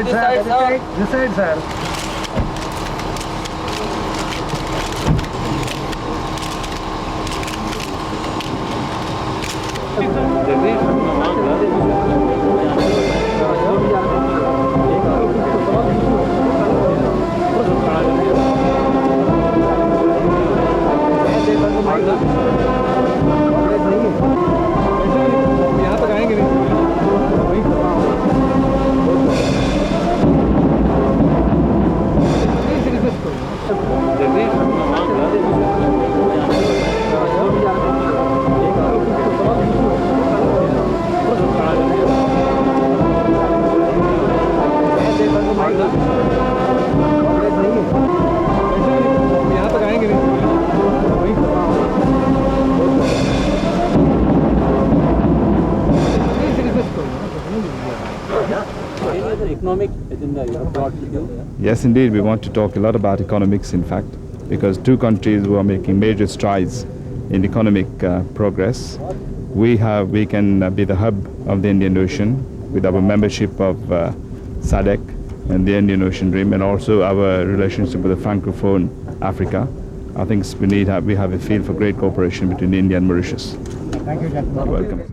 Sir. This side, sir. यहाँ तक आएंगे नहीं। यहाँ तक आएंगे नहीं। Economic agenda you have brought with you? Yes, indeed, we want to talk a lot about economics, in fact, because two countries who are making major strides in economic progress. We can be the hub of the Indian Ocean with our membership of SADC and the Indian Ocean Rim, and also our relationship with the Francophone Africa. I think we have a field for great cooperation between India and Mauritius. Thank you, gentlemen. Welcome.